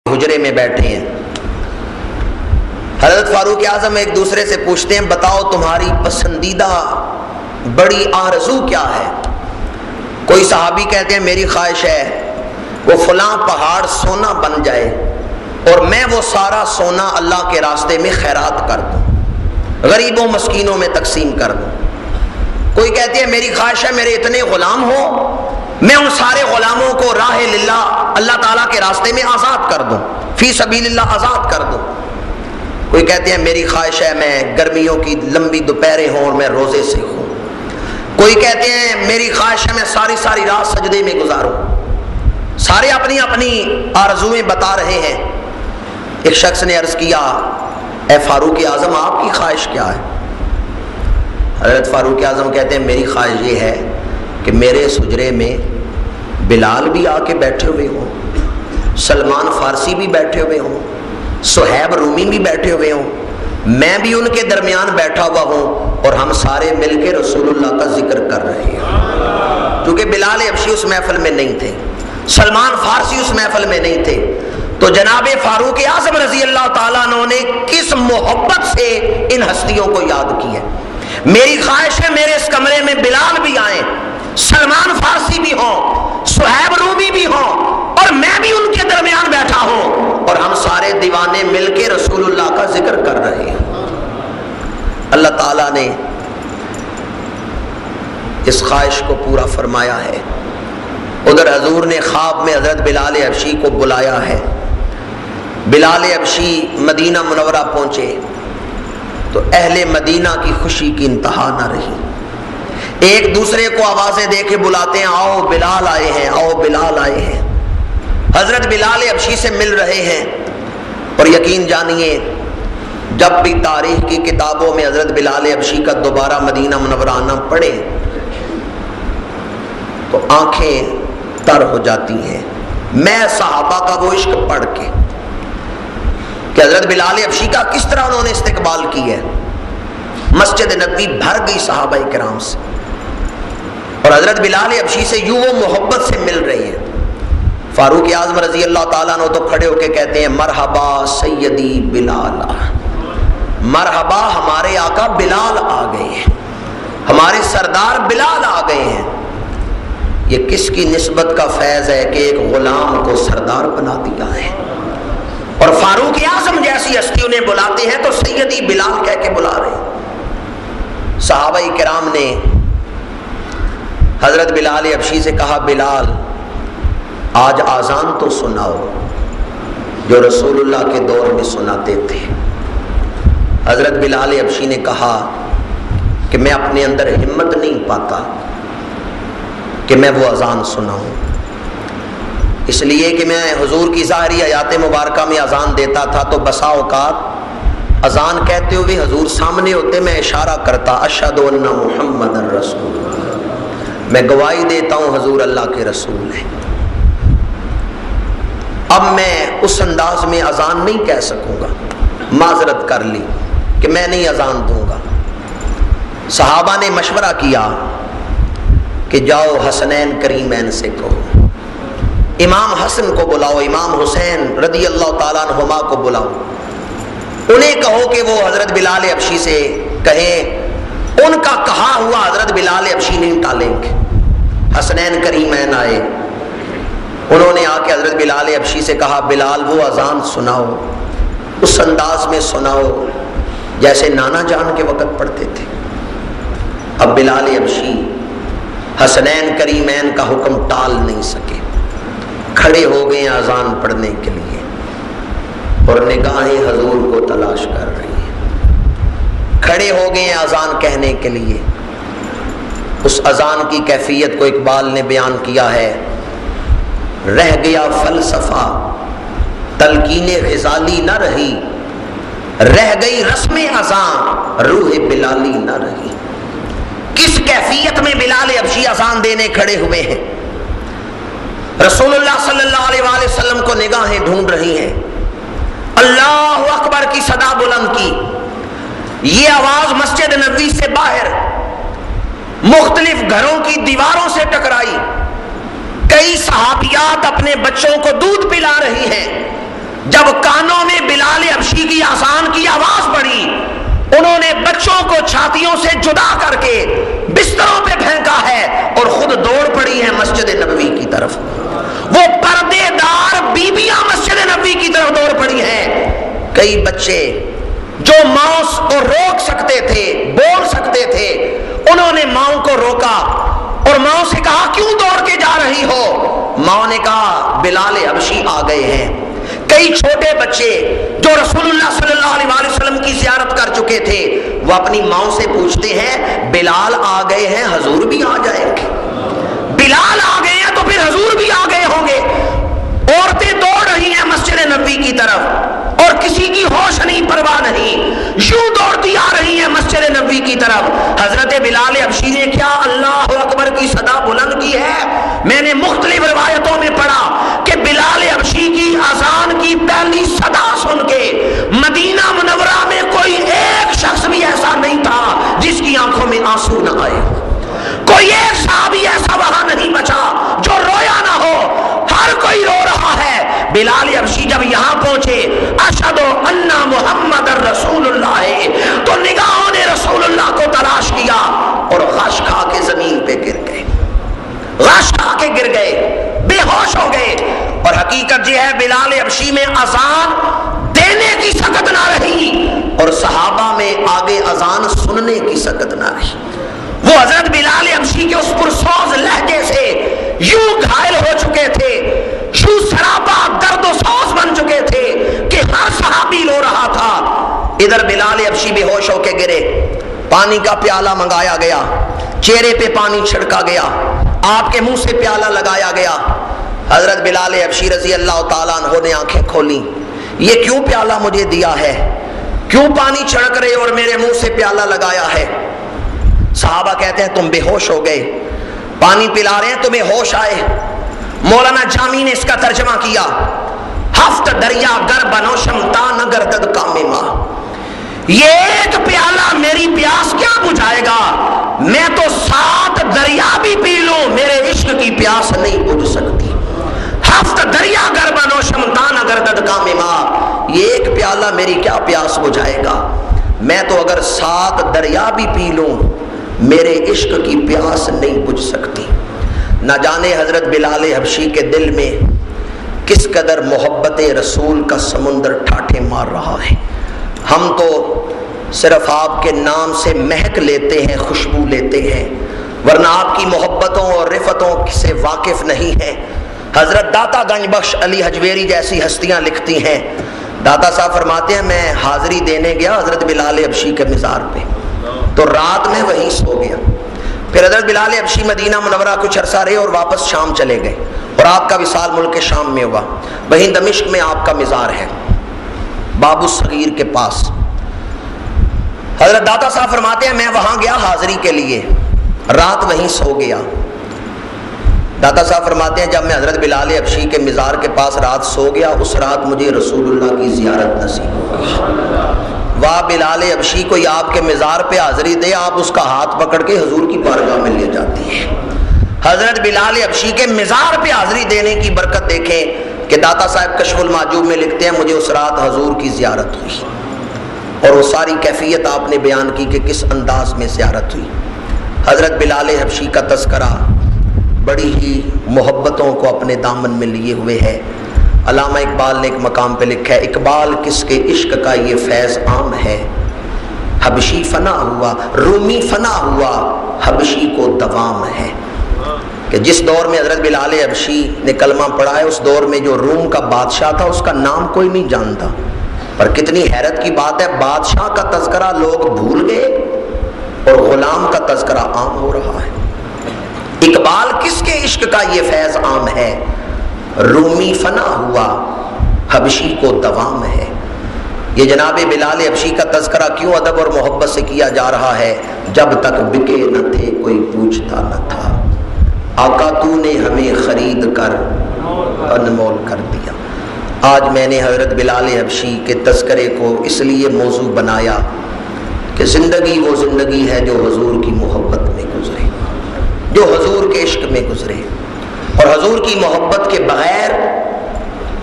حجرے میں بیٹھے ہیں. حضرت فاروق اعظم ایک دوسرے سے پوچھتے ہیں بتاؤ تمہاری پسندیدہ بڑی آرزو کیا ہے؟ کوئی صحابی کہتے ہیں میری خواہش ہے وہ فلاں پہاڑ سونا بن جائے اور میں وہ سارا سونا اللہ کے راستے میں خیرات کر دوں، غریبوں مسکینوں میں تقسیم کر دوں. کوئی کہتے ہیں میری خواہش ہے میرے اتنے غلام ہو میں ان سارے غلاموں کو راہ للہ اللہ تعالیٰ کے راستے میں آزاد کر دوں، فی سبیل اللہ آزاد کر دوں. کوئی کہتے ہیں میری خواہش ہے میں گرمیوں کی لمبی دوپہریں ہوں اور میں روزے سے ہوں. کوئی کہتے ہیں میری خواہش ہے میں ساری رات سجدے میں گزاروں. سارے اپنی اپنی آرزویں بتا رہے ہیں. ایک شخص نے عرض کیا اے فاروق اعظم آپ کی خواہش کیا ہے؟ حضرت فاروق اعظم کہتے ہیں میری خواہش یہ ہے کہ میرے اس حجرے میں بلال بھی آ کے بیٹھے ہوئے ہوں، سلمان فارسی بھی بیٹھے ہوئے ہوں، صہیب رومی بھی بیٹھے ہوئے ہوں، میں بھی ان کے درمیان بیٹھا ہوا ہوں اور ہم سارے مل کے رسول اللہ کا ذکر کر رہے ہیں. کیونکہ بلال حبشی اس محفل میں نہیں تھے، سلمان فارسی اس محفل میں نہیں تھے، تو جناب فاروق اعظم رضی اللہ تعالیٰ عنہ نے کس محبت سے ان ہستیوں کو یاد کی ہے. میری خواہش ہے میرے اس کمرے میں بلال بھی آئیں، سلمان فارسی بھی ہوں، صہیب رومی بھی ہوں اور میں بھی ان کے درمیان بیٹھا ہوں اور ہم سارے دیوانے مل کے رسول اللہ کا ذکر کر رہے ہیں. اللہ تعالیٰ نے اس خواہش کو پورا فرمایا ہے. ادھر حضور نے خواب میں حضرت بلال حبشی کو بلایا ہے. بلال حبشی مدینہ منورہ پہنچے تو اہل مدینہ کی خوشی کی انتہا نہ رہی. ایک دوسرے کو آوازیں دے کے بلاتے ہیں آؤ بلال آئے ہیں، آؤ بلال آئے ہیں. حضرت بلال حبشی سے مل رہے ہیں اور یقین جانیے جب بھی تاریخ کی کتابوں میں حضرت بلال حبشی کا دوبارہ مدینہ منورہ آنا پڑے تو آنکھیں تر ہو جاتی ہیں. میں صحابہ کا وہ عشق پڑھ کے کہ حضرت بلال حبشی کا کس طرح انہوں نے استقبال کی ہے. مسجد نبوی بھر گئی صحابہ کرام سے اور حضرت بلال حبشی سے یوں وہ محبت سے مل رہے ہیں. فاروق اعظم رضی اللہ تعالیٰ عنہ تو کھڑے ہو کے کہتے ہیں مرحبا سیدی بلال، مرحبا ہمارے آقا بلال آ گئے ہیں، ہمارے سردار بلال آ گئے ہیں. یہ کس کی نسبت کا فیض ہے کہ ایک غلام کو سردار بنا دیا ہے. اور فاروق اعظم جیسی ہستی انہیں بلاتے ہیں تو سیدی بلال کہہ کے بلا رہے ہیں. صحابہ کرام نے حضرت بلال حبشی سے کہا بلال آج آذان تو سناؤ جو رسول اللہ کے دور میں سناتے تھے. حضرت بلال حبشی نے کہا کہ میں اپنے اندر ہمت نہیں پاتا کہ میں وہ اذان سناؤں، اس لیے کہ میں حضور کی ظاہری حیات مبارکہ میں اذان دیتا تھا تو بسا اوقات اذان کہتے ہوئے حضور سامنے ہوتے میں اشارہ کرتا اشہد ان محمد رسول اللہ، میں گواہی دیتا ہوں حضور اللہ کے رسول ہیں. اب میں اس انداز میں اذان نہیں کہہ سکوں گا، معذرت کر لی کہ میں نہیں اذان دوں گا. صحابہ نے مشورہ کیا کہ جاؤ حسنین کریمین سے کہو، امام حسن کو بلاؤ، امام حسین رضی اللہ تعالیٰ عنہما کو بلاؤ، انہیں کہو کہ وہ حضرت بلال حبشی سے کہیں ان کا کہا ہوا حضرت بلال حبشی نہیں ٹالیں گے. حسنین کریمین آئے، انہوں نے آ کے حضرت بلال حبشی سے کہا بلال وہ اذان سناؤ، اس انداز میں سناؤ جیسے نانا جان کے وقت پڑھتے تھے. اب بلال حبشی حسنین کریمین کا حکم ٹال نہیں سکے، کھڑے ہو گئے اذان پڑھنے کے لیے اور نگاہیں حضور کو تلاش کر رہی ہیں. کھڑے ہو گئے اذان کہنے کے لیے. اس اذان کی کیفیت کو اقبال نے بیان کیا ہے، رہ گیا فلسفہ تلقین غزالی نہ رہی، رہ گئی رسم اذان روح بلالی نہ رہی. کس کیفیت میں بلال حبشی اذان دینے کھڑے ہوئے ہیں. رسول اللہ صلی اللہ علیہ وآلہ وسلم کو نگاہیں ڈھونڈ رہی ہیں. اللہ اکبر کی صدا بلند کی. یہ آواز مسجد نبوی سے باہر مختلف گھروں کی دیواروں سے ٹکرائی. کئی صحابیات اپنے بچوں کو دودھ پلا رہی ہیں. انہوں نے بچوں کو چھاتیوں سے جدا کر کے بستروں پہ پھینکا ہے اور خود دوڑ پڑی ہے مسجد نبوی کی طرف. وہ پردے دار بیویاں مسجد نبوی کی طرف دوڑ پڑی ہیں. کئی بچے جو ماؤں کو روک سکتے تھے، بول سکتے تھے، انہوں نے ماؤں کو روکا اور ماؤں سے کہا کیوں دوڑ کے جا رہی ہو؟ ماؤں نے کہا بلال حبشی آ گئے ہیں. کئی چھوٹے بچے جو رسول اللہ صلی اللہ علیہ وسلم کی زیارت کر چکے تھے وہ اپنی ماؤں سے پوچھتے ہیں بلال آ گئے ہیں، حضور بھی آ جائیں گے. بلال آ گئے ہیں تو پھر حضور بھی آ گئے ہوں گے. عورتیں دوڑ رہی ہیں مسجد نبوی کی طرف اور کسی کی ہوش نہیں، پرواہ نہیں، یوں دوڑتی آ رہی ہیں مسجد نبوی کی طرف. حضرت بلال حبشی نے کیا اللہ اکبر کی صدا بلند کی ہے؟ میں نے مختلف روایتوں میں پڑھا کہ بلال حبشی کی اذان کی پہلی صدا سن کے مدینہ منورہ میں کوئی ایک شخص بھی ایسا نہیں تھا جس کی آنکھوں میں آنسو نہ آئے. کوئی ایک صحابی ایسا وہاں نہیں بچا جو رویا نہ ہو، ہر کوئی رو رہا ہے. بلال حبشی جب یہاں پہنچے اشہد ان محمد رسول اللہ، تو نگاہوں نے رسول اللہ کو تلاش کیا اور غش کھا کے زمین پہ گر گئے، غش کھا کے گر گئے، بے ہوش ہو گئے. اور حقیقت یہ ہے بلال حبشی میں اذان دینے کی سکت نہ رہی اور صحابہ میں آگے اذان سننے کی سکت نہ رہی. وہ حضرت بلال حبشی کے اس پرسوز لہجے سے یوں گھائل ہو چکے تھے، یوں سراپا درد و سوز بن چکے تھے کہ ہر صحابی رو رہا تھا. ادھر بلال حبشی بے ہوش ہو کے گرے، پانی کا پیالہ منگایا گیا، چہرے پہ پانی چھڑکا گیا، آپ کے منہ سے پیالہ لگایا گیا. حضرت بلال حبشی رضی اللہ تعالیٰ عنہ نے آنکھیں کھولی، یہ کیوں پیالہ مجھے دیا ہے؟ کیوں پانی چھڑک رہے اور میرے منہ سے پیالہ لگایا ہے؟ صحابہ کہتے ہیں تم بے ہوش ہو گئے، پانی پلا رہے ہیں تمہیں ہوش آئے. مولانا جامی نے اس کا ترجمہ کیا ہفت دریا گر بنوشم تا نگر دد کام ماں، یہ ایک پیالہ میری پیاس کیا بجھائے گا؟ میں تو 7 دریا بھی پی لوں میرے عشق کی پیاس نہیں بجھ سکتی. ہفت دریا گر بنوشم تا نگر دد کام ماں، یہ ایک پیالہ میری کیا پیاس بجھائے گا؟ میں تو اگر 7 دریا بھی پی لوں میرے عشق کی پیاس نہیں بجھ سکتی. نہ جانے حضرت بلال حبشی کے دل میں کس قدر محبت رسول کا سمندر ٹھاٹھے مار رہا ہے. ہم تو صرف آپ کے نام سے مہک لیتے ہیں، خوشبو لیتے ہیں، ورنہ آپ کی محبتوں اور رفتوں سے واقف نہیں ہیں. حضرت داتا گنج بخش علی حجویری جیسی ہستیاں لکھتی ہیں، داتا صاحب فرماتے ہیں میں حاضری دینے گیا حضرت بلال حبشی کے مزار پہ، تو رات میں وہیں سو گیا. پھر حضرت بلال حبشی مدینہ منورہ کچھ عرصہ رہے اور واپس شام چلے گئے اور آپ کا وصال ملک شام میں ہوا. وہیں دمشق میں آپ کا مزار ہے، باب الصغیر کے پاس. حضرت داتا صاحب فرماتے ہیں میں وہاں گیا حاضری کے لیے، رات وہیں سو گیا. داتا صاحب فرماتے ہیں جب میں حضرت بلال حبشی کے مزار کے پاس رات سو گیا، اس رات مجھے رسول اللہ کی زیارت نصیب ہو گئی. واہ بلال حبشی کوئی آپ کے مزار پہ حاضری دے، آپ اس کا ہاتھ پکڑ کے حضور کی بارگاہ میں لے جاتی ہیں. حضرت بلال حبشی کے مزار پہ حاضری دینے کی برکت دیکھیں کہ داتا صاحب کشف المعجوب میں لکھتے ہیں مجھے اس رات حضور کی زیارت ہوئی اور وہ ساری کیفیت آپ نے بیان کی کہ کس انداز میں زیارت ہوئی. حضرت بلال حبشی کا تذکرہ بڑی ہی محبتوں کو اپنے دامن میں لیے ہوئے ہے. علامہ اقبال نے ایک مقام پہ لکھا ہے اقبال کس کے عشق کا یہ فیض عام ہے، حبشی فنا ہوا رومی فنا ہوا حبشی کو دوام ہے. کہ جس دور میں حضرت بلال حبشی نے کلمہ پڑھا ہے اس دور میں جو روم کا بادشاہ تھا اس کا نام کوئی نہیں جانتا. پر کتنی حیرت کی بات ہے بادشاہ کا تذکرہ لوگ بھول گئے اور غلام کا تذکرہ عام ہو رہا ہے. اقبال کس کے عشق کا یہ فیض عام ہے، رومی فنا ہوا حبشی کو دوام ہے. یہ جناب بلال حبشی کا تذکرہ کیوں ادب اور محبت سے کیا جا رہا ہے؟ جب تک بکے نہ تھے کوئی پوچھتا نہ تھا، آقا تو نے ہمیں خرید کر انمول کر دیا. آج میں نے حضرت بلال حبشی کے تذکرے کو اس لیے موضوع بنایا کہ زندگی وہ زندگی ہے جو حضور کی محبت میں گزرے، جو حضور کے عشق میں گزرے، اور حضور کی محبت کے بغیر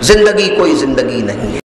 زندگی کوئی زندگی نہیں ہے.